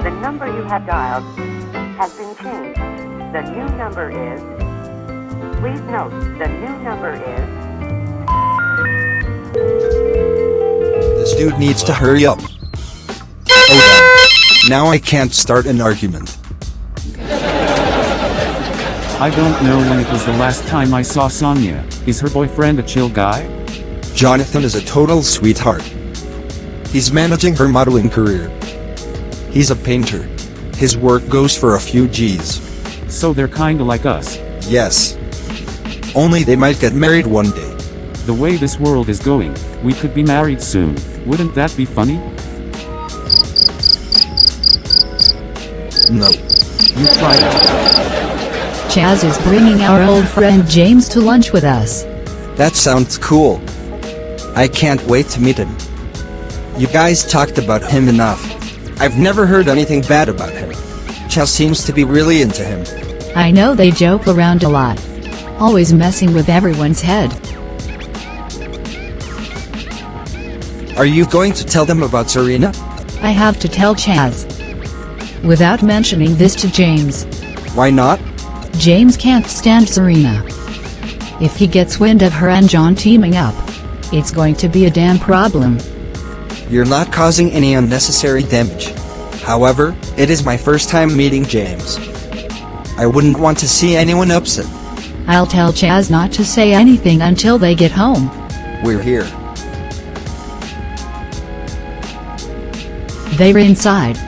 The number you have dialed has been changed. The new number is... Please note, the new number is... This dude needs to hurry up. Oh damn. Now I can't start an argument. I don't know when it was the last time I saw Sonya. Is her boyfriend a chill guy? Jonathan is a total sweetheart. He's managing her modeling career. He's a painter. His work goes for a few G's. So they're kinda like us. Yes. Only they might get married one day. The way this world is going, we could be married soon. Wouldn't that be funny? No. You try it. Chazz is bringing our old friend James to lunch with us. That sounds cool. I can't wait to meet him. You guys talked about him enough. I've never heard anything bad about him. Chazz seems to be really into him. I know they joke around a lot. Always messing with everyone's head. Are you going to tell them about Serena? I have to tell Chazz. Without mentioning this to James. Why not? James can't stand Serena. If he gets wind of her and John teaming up, it's going to be a damn problem. You're not causing any unnecessary damage. However, it is my first time meeting James. I wouldn't want to see anyone upset. I'll tell Chazz not to say anything until they get home. We're here. They're inside.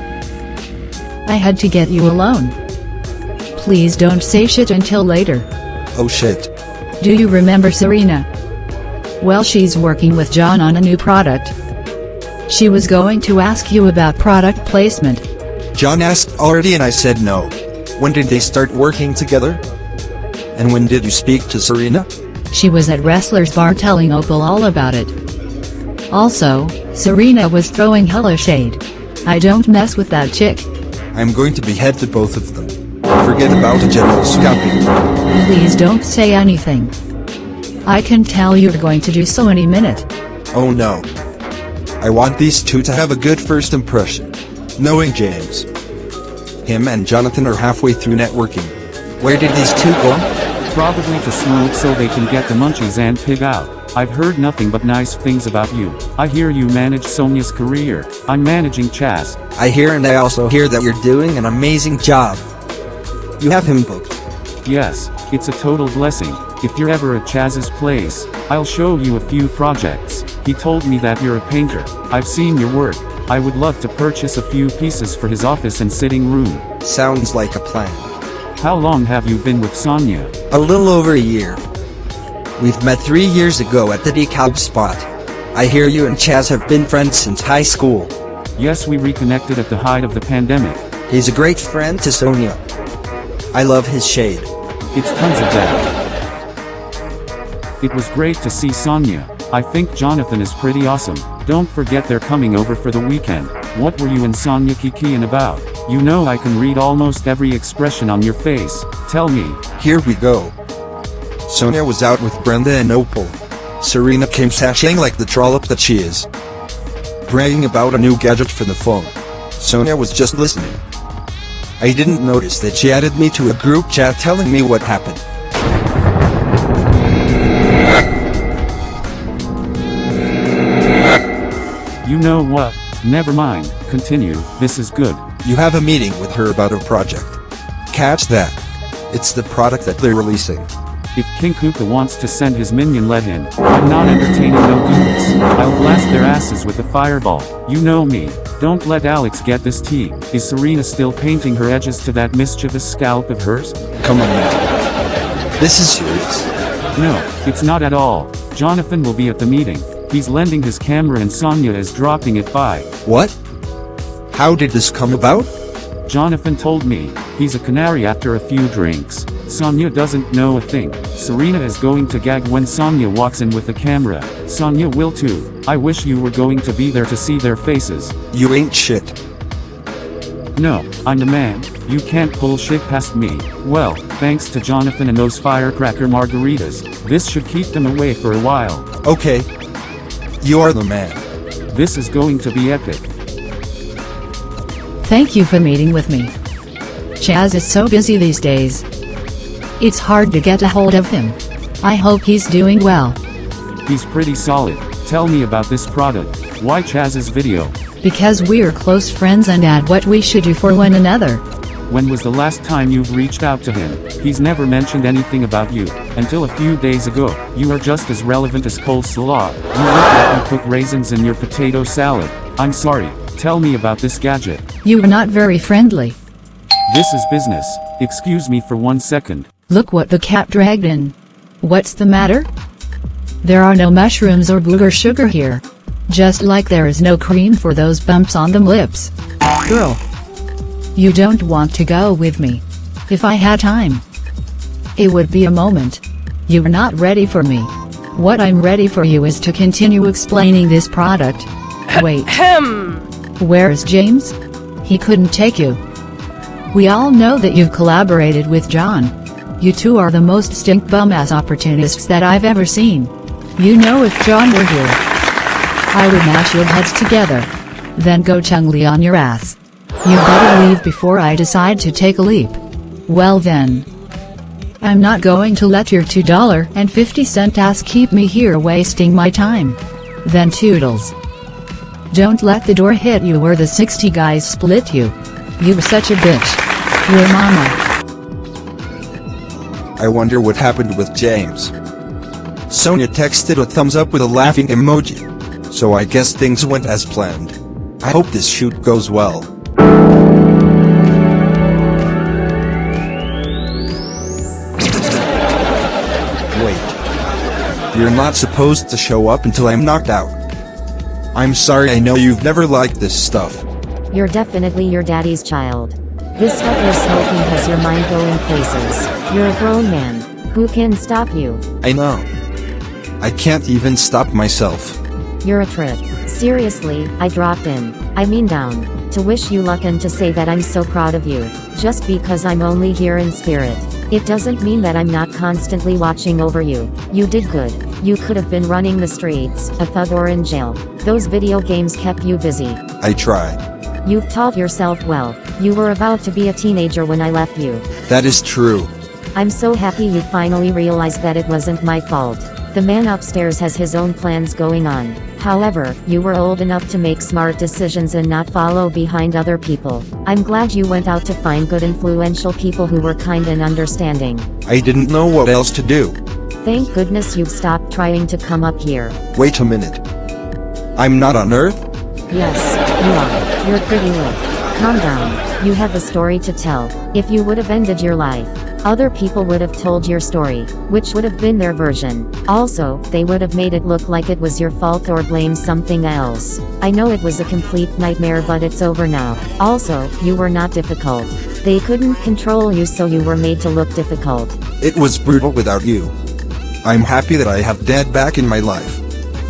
I had to get you alone. Please don't say shit until later. Oh shit. Do you remember Serena? Well, she's working with John on a new product. She was going to ask you about product placement. John asked already and I said no. When did they start working together? And when did you speak to Serena? She was at Wrestler's Bar telling Opal all about it. Also, Serena was throwing hella shade. I don't mess with that chick. I'm going to behead the both of them. Forget about a general scalping. Please don't say anything. I can tell you're going to do so any minute. Oh no. I want these two to have a good first impression. Knowing James. Him and Jonathan are halfway through networking. Where did these two go? Probably to smoke so they can get the munchies and pig out. I've heard nothing but nice things about you. I hear you manage Sonya's career. I'm managing Chazz. I hear and I also hear that you're doing an amazing job. You have him booked. Yes, it's a total blessing. If you're ever at Chazz's place, I'll show you a few projects. He told me that you're a painter. I've seen your work. I would love to purchase a few pieces for his office and sitting room. Sounds like a plan. How long have you been with Sonya? A little over a year. We've met 3 years ago at the decal spot. I hear you and Chazz have been friends since high school. Yes, we reconnected at the height of the pandemic. He's a great friend to Sonya. I love his shade. It's tons of that. It was great to see Sonya. I think Jonathan is pretty awesome. Don't forget they're coming over for the weekend. What were you and Sonya kikiing about? You know I can read almost every expression on your face. Tell me. Here we go. Sonya was out with Brenda and Opal. Serena came sashaying like the trollop that she is. Bragging about a new gadget for the phone. Sonya was just listening. I didn't notice that she added me to a group chat telling me what happened. You know what? Never mind. Continue. This is good. You have a meeting with her about a project. Catch that. It's the product that they're releasing. If King Koopa wants to send his minion, let him. I'm not entertaining no goods. I'll blast their asses with a fireball. You know me. Don't let Alex get this tea. Is Serena still painting her edges to that mischievous scalp of hers? Come on now. This is serious. No, it's not at all. Jonathan will be at the meeting. He's lending his camera and Sonya is dropping it by. What? How did this come about? Jonathan told me. He's a canary after a few drinks. Sonya doesn't know a thing. Serena is going to gag when Sonya walks in with the camera. Sonya will too. I wish you were going to be there to see their faces. You ain't shit. No, I'm the man. You can't pull shit past me. Well, thanks to Jonathan and those firecracker margaritas. This should keep them away for a while. Okay. You are the man. This is going to be epic. Thank you for meeting with me. Chazz is so busy these days. It's hard to get a hold of him. I hope he's doing well. He's pretty solid. Tell me about this product. Why Chazz's video? Because we're close friends and at what we should do for one another. When was the last time you've reached out to him? He's never mentioned anything about you. Until a few days ago, you are just as relevant as coleslaw. You look like you put raisins in your potato salad. I'm sorry. Tell me about this gadget. You are not very friendly. This is business. Excuse me for 1 second. Look what the cat dragged in. What's the matter? There are no mushrooms or booger sugar here. Just like there is no cream for those bumps on them lips. Girl. You don't want to go with me. If I had time, it would be a moment. You're not ready for me. What I'm ready for you is to continue explaining this product. Wait. Where's James? He couldn't take you. We all know that you've collaborated with John. You two are the most stink bum-ass opportunists that I've ever seen. You know, if John were here, I would mash your heads together, then go Chung-Li on your ass. You better leave before I decide to take a leap. Well then. I'm not going to let your $2.50 ass keep me here wasting my time. Then toodles. Don't let the door hit you or the 60 guys split you. You're such a bitch. Your mama. I wonder what happened with James. Sonya texted a thumbs up with a laughing emoji. So I guess things went as planned. I hope this shoot goes well. Wait. You're not supposed to show up until I'm knocked out. I'm sorry, I know you've never liked this stuff. You're definitely your daddy's child. This stuff you're smoking has your mind going places. You're a grown man. Who can stop you? I know. I can't even stop myself. You're a trip. Seriously, I dropped in. I mean down. To wish you luck and to say that I'm so proud of you. Just because I'm only here in spirit. It doesn't mean that I'm not constantly watching over you. You did good. You could have been running the streets, a thug, or in jail. Those video games kept you busy. I tried. You've taught yourself well. You were about to be a teenager when I left you. That is true. I'm so happy you finally realized that it wasn't my fault. The man upstairs has his own plans going on. However, you were old enough to make smart decisions and not follow behind other people. I'm glad you went out to find good influential people who were kind and understanding. I didn't know what else to do. Thank goodness you've stopped trying to come up here. Wait a minute. I'm not on Earth? Yes, you are. You're pretty lit. Calm down. You have a story to tell. If you would have ended your life, other people would have told your story, which would have been their version. Also, they would have made it look like it was your fault or blame something else. I know it was a complete nightmare, but it's over now. Also, you were not difficult. They couldn't control you, so you were made to look difficult. It was brutal without you. I'm happy that I have Dad back in my life.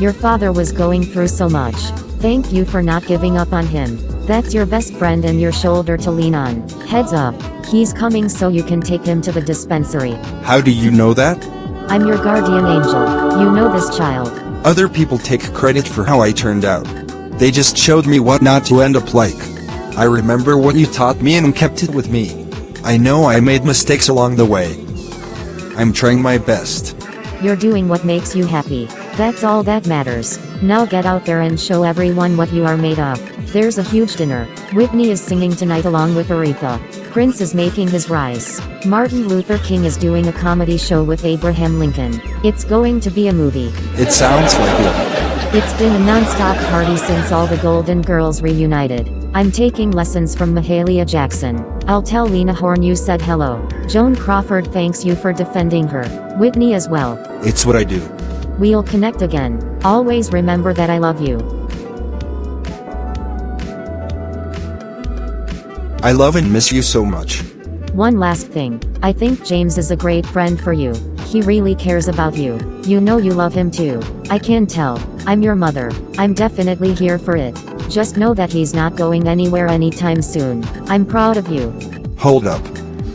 Your father was going through so much. Thank you for not giving up on him. That's your best friend and your shoulder to lean on. Heads up. He's coming so you can take him to the dispensary. How do you know that? I'm your guardian angel. You know this child. Other people take credit for how I turned out. They just showed me what not to end up like. I remember what you taught me and kept it with me. I know I made mistakes along the way. I'm trying my best. You're doing what makes you happy. That's all that matters. Now get out there and show everyone what you are made of. There's a huge dinner. Whitney is singing tonight along with Aretha. Prince is making his rise. Martin Luther King is doing a comedy show with Abraham Lincoln. It's going to be a movie. It sounds like it. It's been a non-stop party since all the Golden Girls reunited. I'm taking lessons from Mahalia Jackson. I'll tell Lena Horne you said hello. Joan Crawford thanks you for defending her. Whitney as well. It's what I do. We'll connect again. Always remember that I love you. I love and miss you so much. One last thing. I think James is a great friend for you. He really cares about you. You know you love him too. I can tell. I'm your mother. I'm definitely here for it. Just know that he's not going anywhere anytime soon. I'm proud of you. Hold up.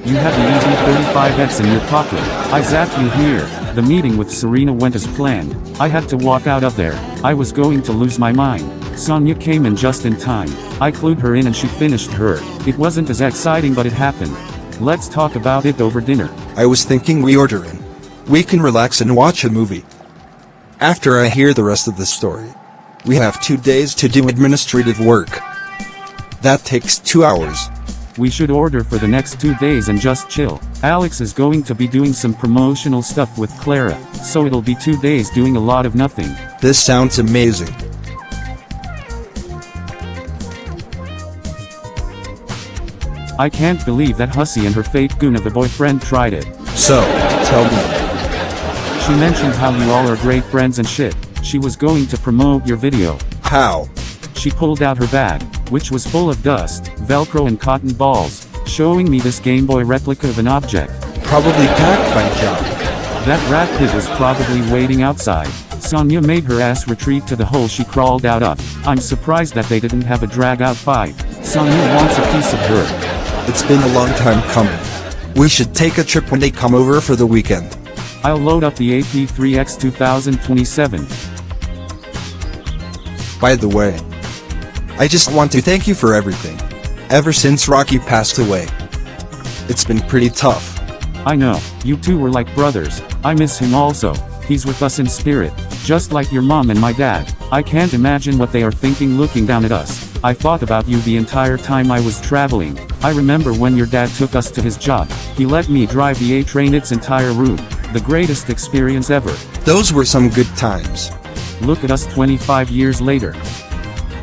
You have the EV-35X in your pocket. I zapped you here. The meeting with Serena went as planned. I had to walk out of there. I was going to lose my mind. Sonya came in just in time. I clued her in and she finished her. It wasn't as exciting but it happened. Let's talk about it over dinner. I was thinking we order in. We can relax and watch a movie. After I hear the rest of the story. We have 2 days to do administrative work. That takes 2 hours. We should order for the next 2 days and just chill. Alex is going to be doing some promotional stuff with Clara, so it'll be 2 days doing a lot of nothing. This sounds amazing. I can't believe that hussy and her fake goon of a boyfriend tried it. So, tell me. She mentioned how you all are great friends and shit. She was going to promote your video. How? She pulled out her bag, which was full of dust, Velcro and cotton balls, showing me this Game Boy replica of an object. Probably packed by John. That rat pit was probably waiting outside. Sonya made her ass retreat to the hole she crawled out of. I'm surprised that they didn't have a drag-out fight. Sonya wants a piece of her. It's been a long time coming. We should take a trip when they come over for the weekend. I'll load up the AP3X 2027. By the way, I just want to thank you for everything. Ever since Rocky passed away. It's been pretty tough. I know, you two were like brothers. I miss him also. He's with us in spirit. Just like your mom and my dad. I can't imagine what they are thinking looking down at us. I thought about you the entire time I was traveling. I remember when your dad took us to his job. He let me drive the A train its entire route. The greatest experience ever. Those were some good times. Look at us 25 years later.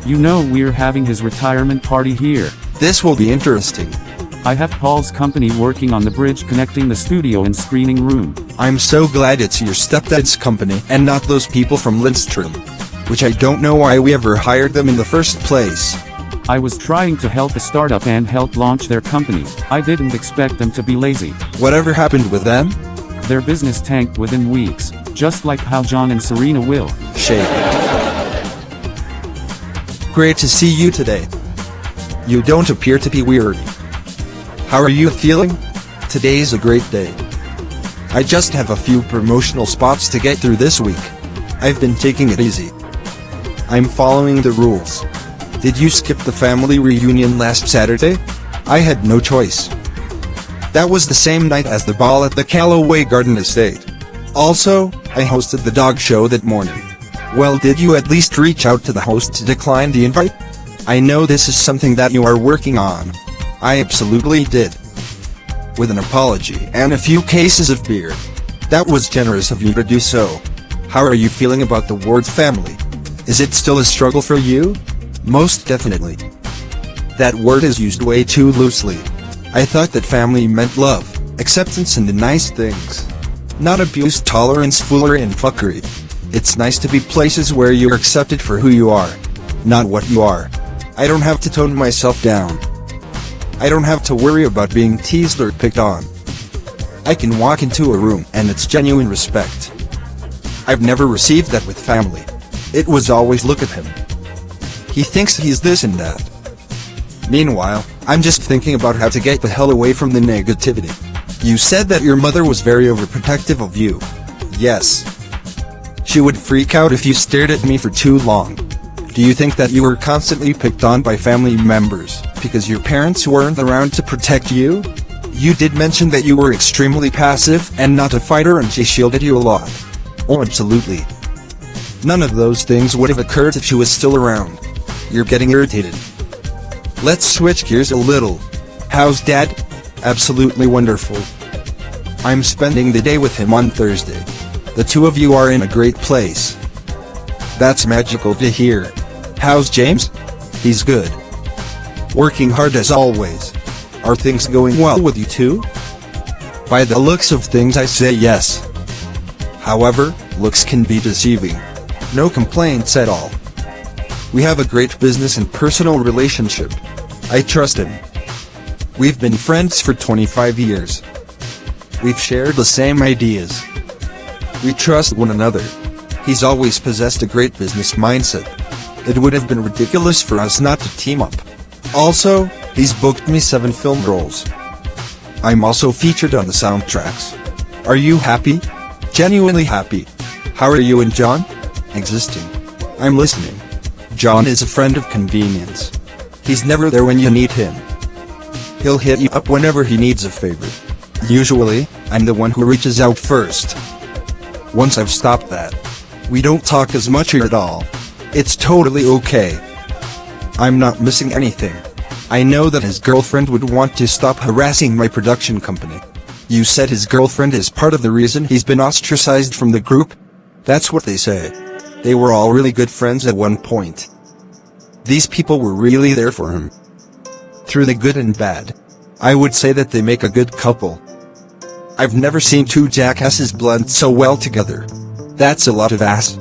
You know we're having his retirement party here. This will be interesting. I have Paul's company working on the bridge connecting the studio and screening room. I'm so glad it's your stepdad's company and not those people from Lindstrom. Which I don't know why we ever hired them in the first place. I was trying to help a startup and help launch their company. I didn't expect them to be lazy. Whatever happened with them? Their business tanked within weeks, just like how John and Serena will. Shame. Great to see you today. You don't appear to be weary. How are you feeling? Today's a great day. I just have a few promotional spots to get through this week. I've been taking it easy. I'm following the rules. Did you skip the family reunion last Saturday? I had no choice. That was the same night as the ball at the Callaway Garden Estate. Also, I hosted the dog show that morning. Well, did you at least reach out to the host to decline the invite? I know this is something that you are working on. I absolutely did. With an apology and a few cases of beer. That was generous of you to do so. How are you feeling about the word family? Is it still a struggle for you? Most definitely. That word is used way too loosely. I thought that family meant love, acceptance and the nice things. Not abuse, tolerance, foolery and fuckery. It's nice to be places where you're accepted for who you are, not what you are. I don't have to tone myself down. I don't have to worry about being teased or picked on. I can walk into a room and it's genuine respect. I've never received that with family. It was always look at him. He thinks he's this and that. Meanwhile, I'm just thinking about how to get the hell away from the negativity. You said that your mother was very overprotective of you. Yes. She would freak out if you stared at me for too long. Do you think that you were constantly picked on by family members because your parents weren't around to protect you? You did mention that you were extremely passive and not a fighter and she shielded you a lot. Oh, absolutely. None of those things would have occurred if she was still around. You're getting irritated. Let's switch gears a little. How's Dad? Absolutely wonderful. I'm spending the day with him on Thursday. The two of you are in a great place. That's magical to hear. How's James? He's good. Working hard as always. Are things going well with you too? By the looks of things I say yes. However, looks can be deceiving. No complaints at all. We have a great business and personal relationship. I trust him. We've been friends for 25 years. We've shared the same ideas. We trust one another. He's always possessed a great business mindset. It would have been ridiculous for us not to team up. Also, he's booked me 7 film roles. I'm also featured on the soundtracks. Are you happy? Genuinely happy. How are you and John? Existing. I'm listening. John is a friend of convenience. He's never there when you need him. He'll hit you up whenever he needs a favor. Usually, I'm the one who reaches out first. Once I've stopped that, we don't talk as much or at all. It's totally okay. I'm not missing anything. I know that his girlfriend would want to stop harassing my production company. You said his girlfriend is part of the reason he's been ostracized from the group? That's what they say. They were all really good friends at one point. These people were really there for him. Through the good and bad. I would say that they make a good couple. I've never seen two jackasses blend so well together. That's a lot of ass.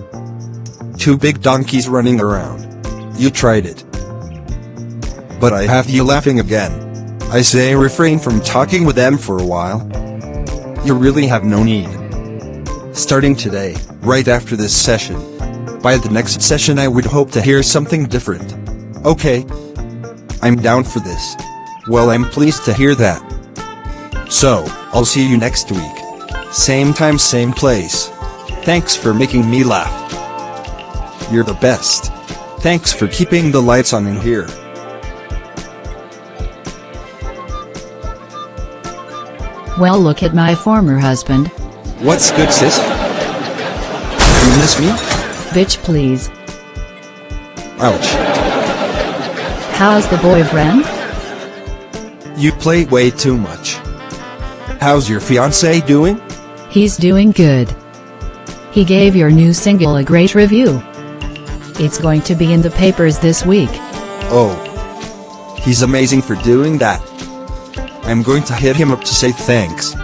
Two big donkeys running around. You tried it. But I have you laughing again. I say refrain from talking with them for a while. You really have no need. Starting today, right after this session. By the next session I would hope to hear something different. Okay. I'm down for this. Well, I'm pleased to hear that. So, I'll see you next week. Same time, same place. Thanks for making me laugh. You're the best. Thanks for keeping the lights on in here. Well, look at my former husband. What's good, sis? You miss me? Bitch, please. Ouch. How's the boyfriend? You play way too much. How's your fiancé doing? He's doing good. He gave your new single a great review. It's going to be in the papers this week. Oh. He's amazing for doing that. I'm going to hit him up to say thanks.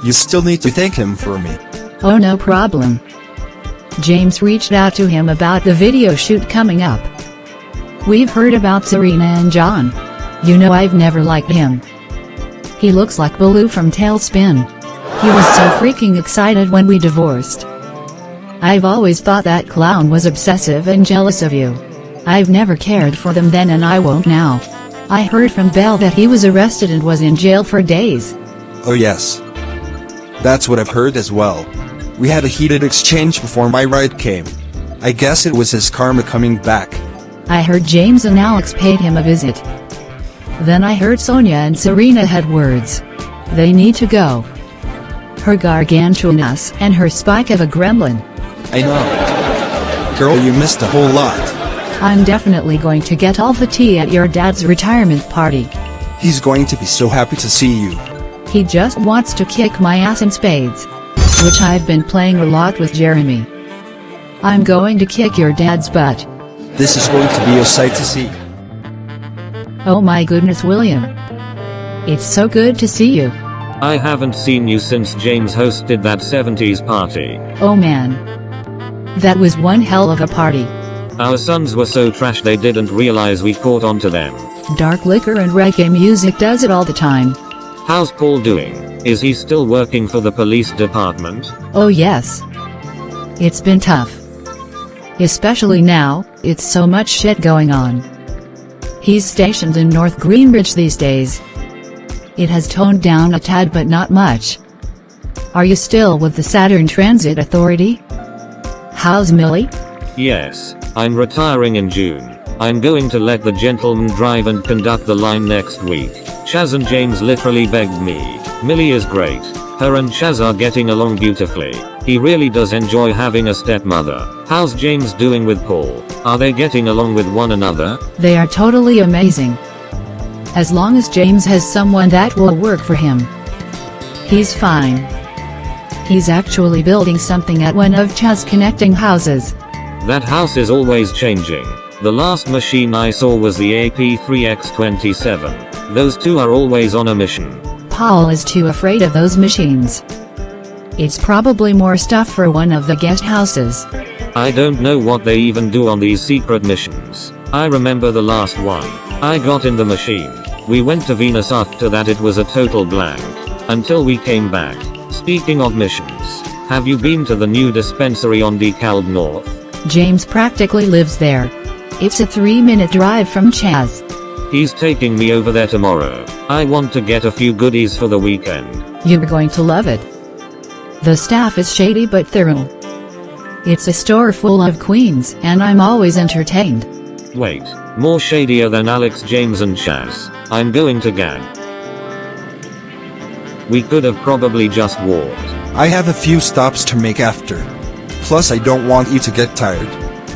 You still need to thank him for me. Oh, no problem. James reached out to him about the video shoot coming up. We've heard about Serena and John. You know I've never liked him. He looks like Baloo from Tailspin. He was so freaking excited when we divorced. I've always thought that clown was obsessive and jealous of you. I've never cared for them then and I won't now. I heard from Belle that he was arrested and was in jail for days. Oh yes. That's what I've heard as well. We had a heated exchange before my ride came. I guess it was his karma coming back. I heard James and Alex paid him a visit. Then I heard Sonya and Serena had words. They need to go. Her gargantuaness and her spike of a gremlin. I know. Girl, you missed a whole lot. I'm definitely going to get all the tea at your dad's retirement party. He's going to be so happy to see you. He just wants to kick my ass in spades. Which I've been playing a lot with Jeremy. I'm going to kick your dad's butt. This is going to be a sight to see. Oh my goodness, William. It's so good to see you. I haven't seen you since James hosted that 70s party. Oh man. That was one hell of a party. Our sons were so trash they didn't realize we caught on to them. Dark liquor and reggae music does it all the time. How's Paul doing? Is he still working for the police department? Oh yes. It's been tough. Especially now, it's so much shit going on. He's stationed in North Greenwich these days. It has toned down a tad but not much. Are you still with the Saturn Transit Authority? How's Millie? Yes, I'm retiring in June. I'm going to let the gentleman drive and conduct the line next week. Chazz and James literally begged me. Millie is great. Her and Chazz are getting along beautifully. He really does enjoy having a stepmother. How's James doing with Paul? Are they getting along with one another? They are totally amazing. As long as James has someone that will work for him, he's fine. He's actually building something at one of Chazz's connecting houses. That house is always changing. The last machine I saw was the AP3X27. Those two are always on a mission. Paul is too afraid of those machines. It's probably more stuff for one of the guest houses. I don't know what they even do on these secret missions. I remember the last one. I got in the machine. We went to Venus. After that it was a total blank. Until we came back. Speaking of missions, have you been to the new dispensary on DeKalb North? James practically lives there. It's a 3-minute drive from Chazz. He's taking me over there tomorrow. I want to get a few goodies for the weekend. You're going to love it. The staff is shady but thorough. It's a store full of queens, and I'm always entertained. Wait, more shadier than Alex, James and Chazz. I'm going to gag. We could have probably just walked. I have a few stops to make after. Plus I don't want you to get tired.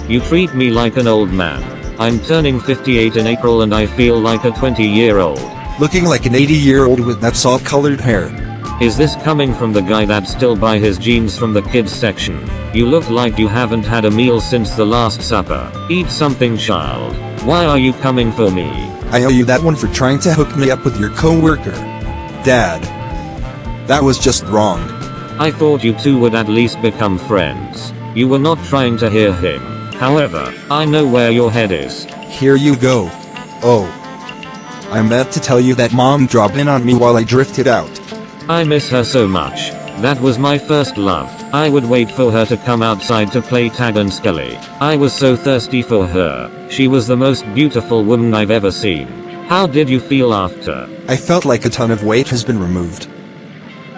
You treat me like an old man. I'm turning 58 in April and I feel like a 20-year-old. Looking like an 80-year-old with that salt-colored hair. Is this coming from the guy that still buy his jeans from the kids section? You look like you haven't had a meal since the last supper. Eat something, child. Why are you coming for me? I owe you that one for trying to hook me up with your co-worker. Dad. That was just wrong. I thought you two would at least become friends. You were not trying to hear him. However, I know where your head is. Here you go. Oh. I meant to tell you that Mom dropped in on me while I drifted out. I miss her so much. That was my first love. I would wait for her to come outside to play tag and skelly. I was so thirsty for her. She was the most beautiful woman I've ever seen. How did you feel after? I felt like a ton of weight has been removed.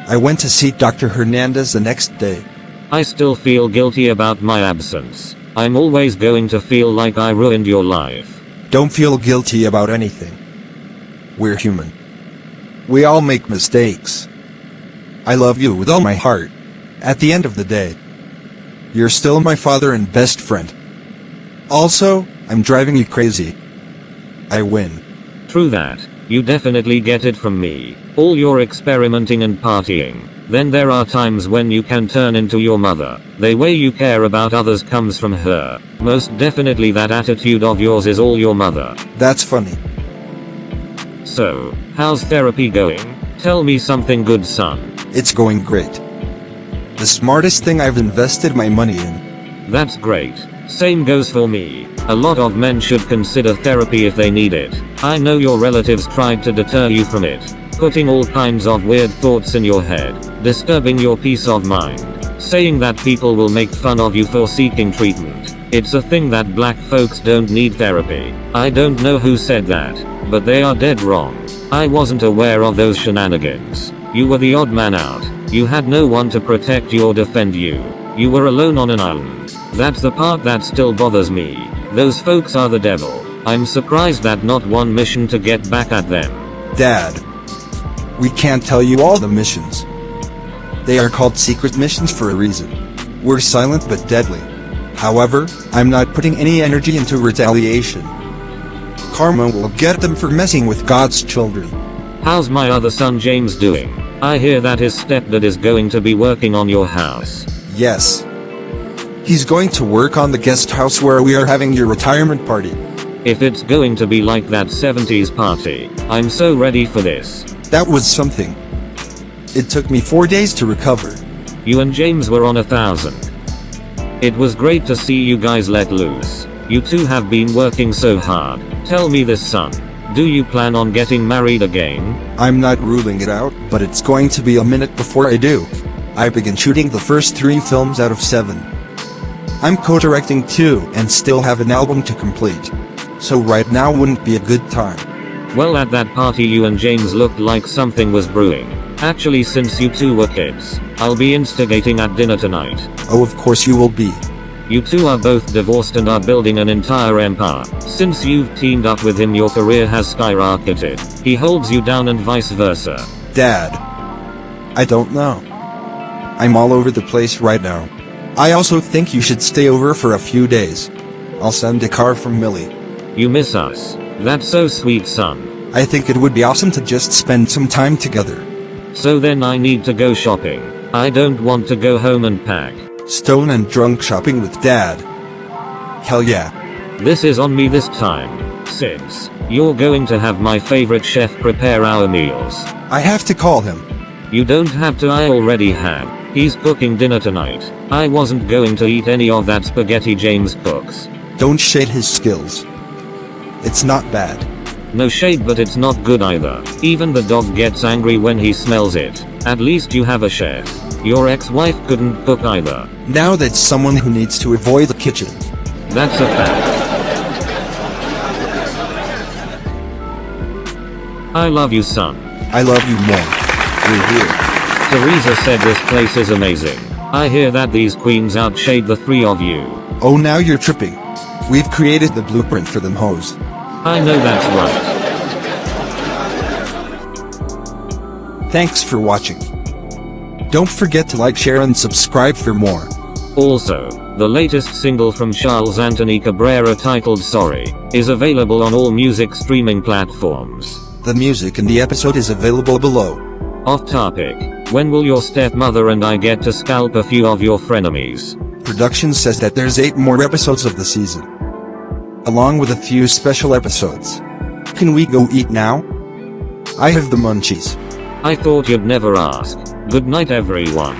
I went to see Dr. Hernandez the next day. I still feel guilty about my absence. I'm always going to feel like I ruined your life. Don't feel guilty about anything. We're human. We all make mistakes. I love you with all my heart. At the end of the day, you're still my father and best friend. Also, I'm driving you crazy. I win. True that. You definitely get it from me. All your experimenting and partying. Then there are times when you can turn into your mother. The way you care about others comes from her. Most definitely that attitude of yours is all your mother. That's funny. So, how's therapy going? Tell me something good, son. It's going great. The smartest thing I've invested my money in. That's great. Same goes for me. A lot of men should consider therapy if they need it. I know your relatives tried to deter you from it, putting all kinds of weird thoughts in your head, disturbing your peace of mind, saying that people will make fun of you for seeking treatment. It's a thing that black folks don't need therapy. I don't know who said that, but they are dead wrong. I wasn't aware of those shenanigans. You were the odd man out. You had no one to protect you or defend you. You were alone on an island. That's the part that still bothers me. Those folks are the devil. I'm surprised that not one mission to get back at them. Dad. We can't tell you all the missions. They are called secret missions for a reason. We're silent but deadly. However, I'm not putting any energy into retaliation. Karma will get them for messing with God's children. How's my other son James doing? I hear that his stepdad is going to be working on your house. Yes. He's going to work on the guest house where we are having your retirement party. If it's going to be like that 70s party, I'm so ready for this. That was something. It took me 4 days to recover. You and James were on 1,000. It was great to see you guys let loose. You two have been working so hard. Tell me this, son. Do you plan on getting married again? I'm not ruling it out, but it's going to be a minute before I do. I began shooting the first 3 films out of 7. I'm co-directing 2 and still have an album to complete. So right now wouldn't be a good time. Well, at that party you and James looked like something was brewing. Actually, since you two were kids, I'll be instigating at dinner tonight. Oh, of course you will be. You two are both divorced and are building an entire empire. Since you've teamed up with him, your career has skyrocketed. He holds you down and vice versa. Dad. I don't know. I'm all over the place right now. I also think you should stay over for a few days. I'll send a car from Millie. You miss us. That's so sweet, son. I think it would be awesome to just spend some time together. So then I need to go shopping. I don't want to go home and pack. Stone and drunk shopping with Dad. Hell yeah. This is on me this time, since you're going to have my favorite chef prepare our meals. I have to call him. You don't have to, I already have. He's cooking dinner tonight. I wasn't going to eat any of that spaghetti James cooks. Don't shade his skills. It's not bad. No shade, but it's not good either. Even the dog gets angry when he smells it. At least you have a chef. Your ex-wife couldn't cook either. Now that's someone who needs to avoid the kitchen. That's a fact. I love you, son. I love you more. We're here. Teresa said this place is amazing. I hear that these queens outshade the three of you. Oh, now you're tripping. We've created the blueprint for them hoes. I know that's right. Thanks for watching. Don't forget to like, share and subscribe for more. Also, the latest single from Charles Anthony Cabrera titled Sorry is available on all music streaming platforms. The music in the episode is available below. Off topic. When will your stepmother and I get to scalp a few of your frenemies? Production says that there's 8 more episodes of the season, along with a few special episodes. Can we go eat now? I have the munchies. I thought you'd never ask. Good night everyone.